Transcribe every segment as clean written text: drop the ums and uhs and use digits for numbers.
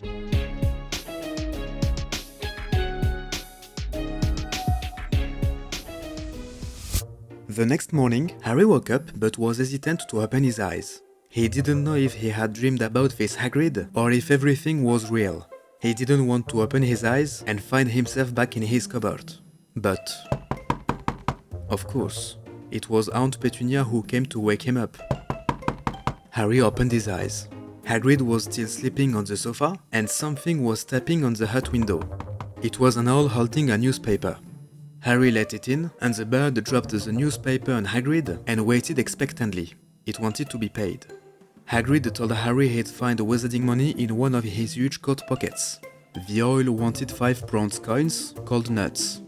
The next morning, Harry woke up but was hesitant to open his eyes. He didn't know if he had dreamed about this Hagrid or if everything was real. He didn't want to open his eyes and find himself back in his cupboard. But, of course, it was Aunt Petunia who came to wake him up. Harry opened his eyes. Hagrid was still sleeping on the sofa and something was tapping on the hut window. It was an owl holding a newspaper. Harry let it in and the bird dropped the newspaper on Hagrid and waited expectantly. It wanted to be paid. Hagrid told Harry he'd find wizarding money in one of his huge coat pockets. The owl wanted 5 bronze coins, called nuts.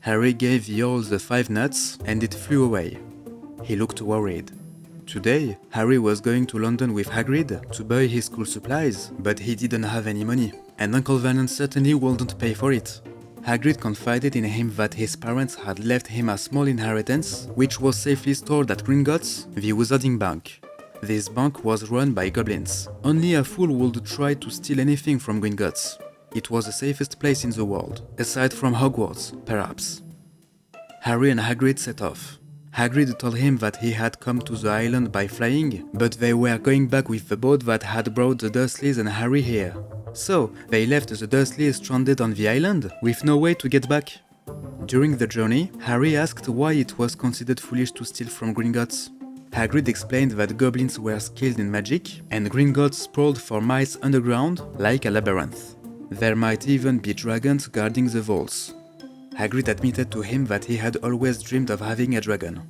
Harry gave the owl the 5 nuts and it flew away. He looked worried. Today, Harry was going to London with Hagrid to buy his school supplies, but he didn't have any money, and Uncle Vernon certainly wouldn't pay for it. Hagrid confided in him that his parents had left him a small inheritance, which was safely stored at Gringotts, the Wizarding Bank. This bank was run by goblins. Only a fool would try to steal anything from Gringotts. It was the safest place in the world, aside from Hogwarts, perhaps. Harry and Hagrid set off. Hagrid told him that he had come to the island by flying, but they were going back with the boat that had brought the Dursleys and Harry here. So, they left the Dursleys stranded on the island, with no way to get back. During the journey, Harry asked why it was considered foolish to steal from Gringotts. Hagrid explained that goblins were skilled in magic, and Gringotts sprawled for miles underground, like a labyrinth. There might even be dragons guarding the vaults. Hagrid admitted to him that he had always dreamed of having a dragon.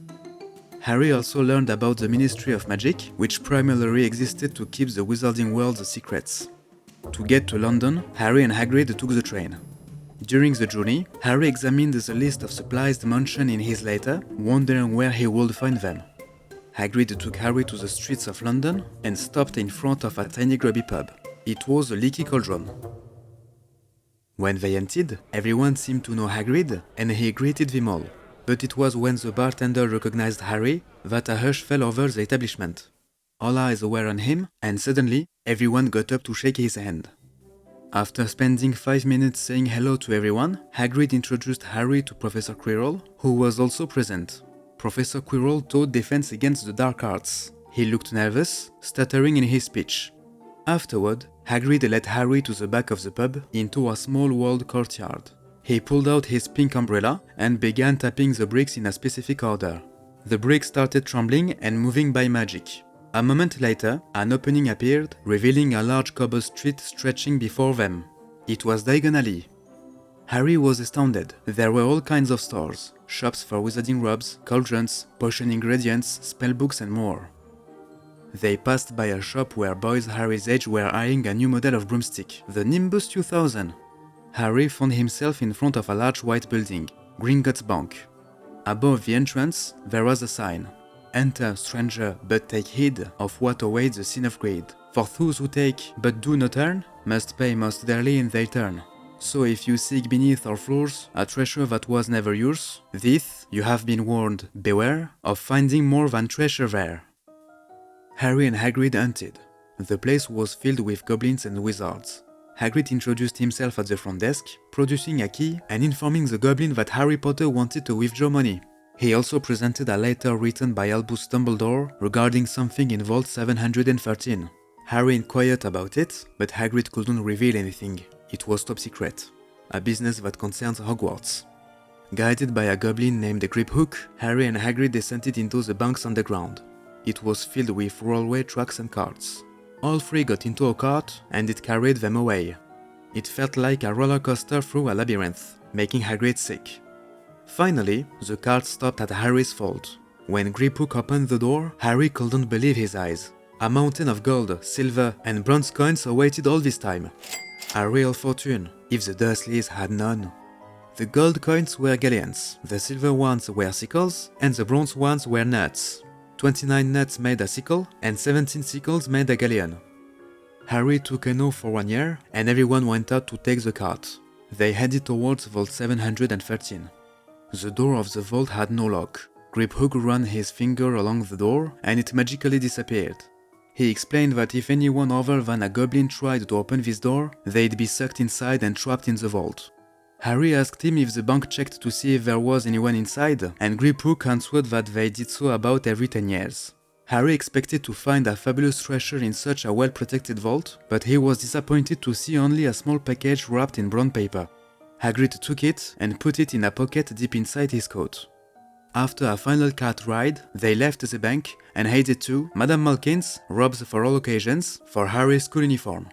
Harry also learned about the Ministry of Magic, which primarily existed to keep the wizarding world's secrets. To get to London, Harry and Hagrid took the train. During the journey, Harry examined the list of supplies mentioned in his letter, wondering where he would find them. Hagrid took Harry to the streets of London and stopped in front of a tiny grubby pub. It was a Leaky Cauldron. When they entered, everyone seemed to know Hagrid and he greeted them all. But it was when the bartender recognized Harry that a hush fell over the establishment. All eyes were on him, and suddenly, everyone got up to shake his hand. After spending 5 minutes saying hello to everyone, Hagrid introduced Harry to Professor Quirrell, who was also present. Professor Quirrell taught defense against the dark arts. He looked nervous, stuttering in his speech. Afterward, Hagrid led Harry to the back of the pub, into a small walled courtyard. He pulled out his pink umbrella and began tapping the bricks in a specific order. The bricks started trembling and moving by magic. A moment later, an opening appeared, revealing a large cobbled street stretching before them. It was Diagon Alley. Harry was astounded. There were all kinds of stores, shops for wizarding robes, cauldrons, potion ingredients, spellbooks and more. They passed by a shop where boys Harry's age were eyeing a new model of broomstick, the Nimbus 2000. Harry found himself in front of a large white building, Gringotts Bank. Above the entrance, there was a sign. Enter, stranger, but take heed of what awaits the sin of greed. For those who take, but do not earn, must pay most dearly in their turn. So if you seek beneath our floors a treasure that was never yours, this, you have been warned, beware of finding more than treasure there. Harry and Hagrid entered. The place was filled with goblins and wizards. Hagrid introduced himself at the front desk, producing a key and informing the goblin that Harry Potter wanted to withdraw money. He also presented a letter written by Albus Dumbledore regarding something in Vault 713. Harry inquired about it, but Hagrid couldn't reveal anything. It was top secret. A business that concerns Hogwarts. Guided by a goblin named Griphook, Harry and Hagrid descended into the bank's underground. It was filled with railway tracks and carts. All three got into a cart and it carried them away. It felt like a roller coaster through a labyrinth, making Hagrid sick. Finally, the cart stopped at Harry's vault. When Griphook opened the door, Harry couldn't believe his eyes. A mountain of gold, silver and bronze coins awaited all this time. A real fortune, if the Dursleys had none. The gold coins were galleons, the silver ones were sickles, and the bronze ones were nuts. 29 nuts made a sickle, and 17 sickles made a galleon. Harry took an oath for 1 year, and everyone went out to take the cart. They headed towards Vault 713. The door of the vault had no lock. Griphook ran his finger along the door, and it magically disappeared. He explained that if anyone other than a goblin tried to open this door, they'd be sucked inside and trapped in the vault. Harry asked him if the bank checked to see if there was anyone inside, and Griphook answered that they did so about every 10 years. Harry expected to find a fabulous treasure in such a well-protected vault, but he was disappointed to see only a small package wrapped in brown paper. Hagrid took it and put it in a pocket deep inside his coat. After a final cart ride, they left the bank and headed to Madame Malkin's, robes for all occasions, for Harry's school uniform.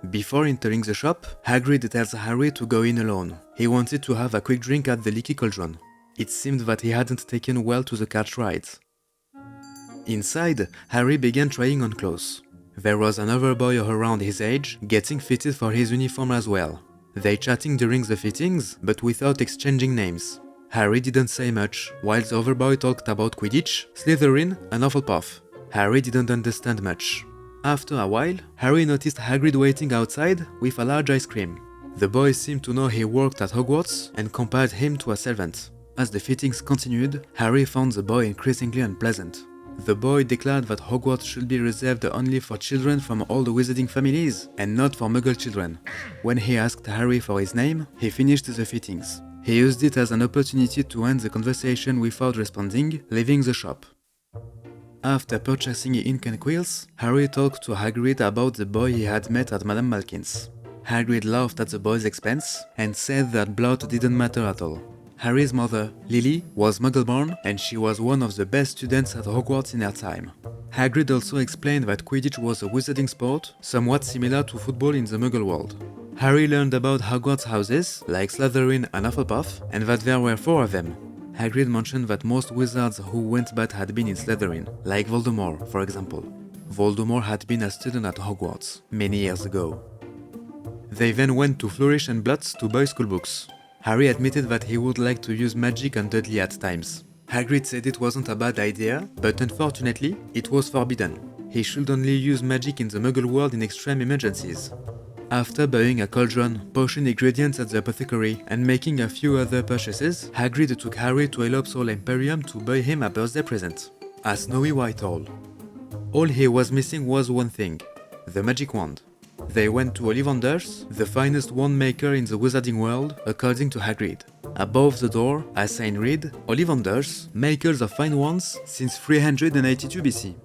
Before entering the shop, Hagrid tells Harry to go in alone. He wanted to have a quick drink at the Leaky Cauldron. It seemed that he hadn't taken well to the cart rides. Inside, Harry began trying on clothes. There was another boy around his age, getting fitted for his uniform as well. They chatting during the fittings, but without exchanging names. Harry didn't say much, while the other boy talked about Quidditch, Slytherin, and Hufflepuff. Harry didn't understand much. After a while, Harry noticed Hagrid waiting outside with a large ice cream. The boy seemed to know he worked at Hogwarts and compared him to a servant. As the fittings continued, Harry found the boy increasingly unpleasant. The boy declared that Hogwarts should be reserved only for children from all the wizarding families and not for Muggle children. When he asked Harry for his name, he finished the fittings. He used it as an opportunity to end the conversation without responding, leaving the shop. After purchasing ink and quills, Harry talked to Hagrid about the boy he had met at Madame Malkin's. Hagrid laughed at the boy's expense and said that blood didn't matter at all. Harry's mother, Lily, was Muggle-born and she was one of the best students at Hogwarts in her time. Hagrid also explained that Quidditch was a wizarding sport, somewhat similar to football in the Muggle world. Harry learned about Hogwarts houses, like Slytherin and Hufflepuff, and that there were 4 of them. Hagrid mentioned that most wizards who went bad had been in Slytherin, like Voldemort, for example. Voldemort had been a student at Hogwarts, many years ago. They then went to Flourish and Blotts to buy schoolbooks. Harry admitted that he would like to use magic on Dudley at times. Hagrid said it wasn't a bad idea, but unfortunately, it was forbidden. He should only use magic in the Muggle world in extreme emergencies. After buying a cauldron, potion ingredients at the apothecary, and making a few other purchases, Hagrid took Harry to Elop's Hall Emporium to buy him a birthday present. A snowy white hall. All he was missing was one thing: the magic wand. They went to Ollivander's, the finest wand maker in the wizarding world, according to Hagrid. Above the door, a sign read, Ollivander's, makers of fine wands since 382 BC.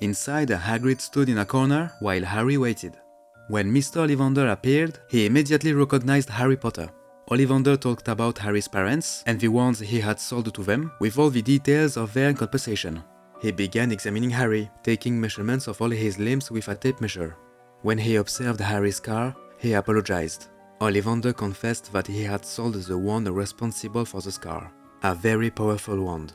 Inside, Hagrid stood in a corner while Harry waited. When Mr. Ollivander appeared, he immediately recognized Harry Potter. Ollivander talked about Harry's parents and the wands he had sold to them, with all the details of their compensation. He began examining Harry, taking measurements of all his limbs with a tape measure. When he observed Harry's scar, he apologized. Ollivander confessed that he had sold the wand responsible for the scar, a very powerful wand.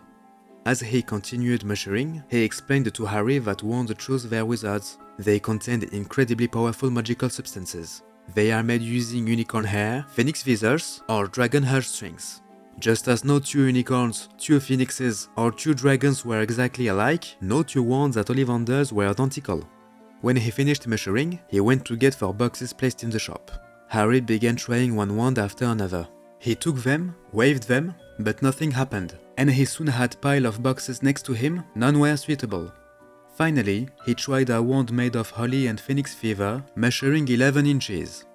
As he continued measuring, he explained to Harry that wands chose their wizards. They contained incredibly powerful magical substances. They are made using unicorn hair, phoenix feathers, or dragon heartstrings. Just as no 2 unicorns, 2 phoenixes, or 2 dragons were exactly alike, no 2 wands at Ollivander's were identical. When he finished measuring, he went to get 4 boxes placed in the shop. Harry began trying one wand after another. He took them, waved them, but nothing happened, and he soon had a pile of boxes next to him, none were suitable. Finally, he tried a wand made of holly and phoenix feather, measuring 11 inches.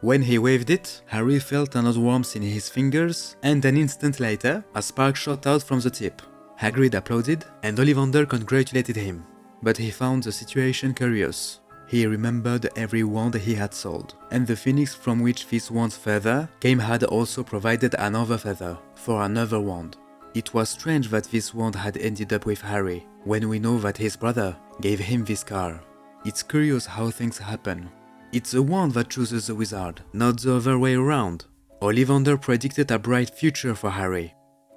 When he waved it, Harry felt an odd warmth in his fingers, and an instant later, a spark shot out from the tip. Hagrid applauded, and Ollivander congratulated him. But he found the situation curious. He remembered every wand he had sold, and the phoenix from which this wand's feather came had also provided another feather, for another wand. It was strange that this wand had ended up with Harry, when we know that his brother gave him this scar. It's curious how things happen. It's the wand that chooses the wizard, not the other way around. Ollivander predicted a bright future for Harry.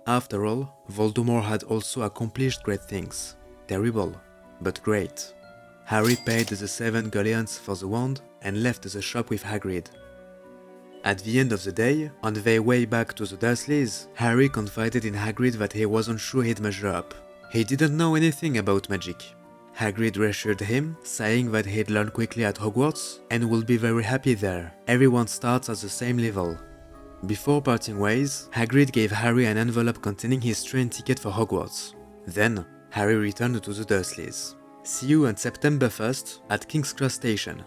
After all, Voldemort had also accomplished great things. Terrible, but great. Harry paid the 7 galleons for the wand and left the shop with Hagrid. At the end of the day, on their way back to the Dursleys, Harry confided in Hagrid that he wasn't sure he'd measure up. He didn't know anything about magic. Hagrid reassured him, saying that he'd learn quickly at Hogwarts and would be very happy there. Everyone starts at the same level. Before parting ways, Hagrid gave Harry an envelope containing his train ticket for Hogwarts. Then, Harry returned to the Dursleys. See you on September 1st at King's Cross Station.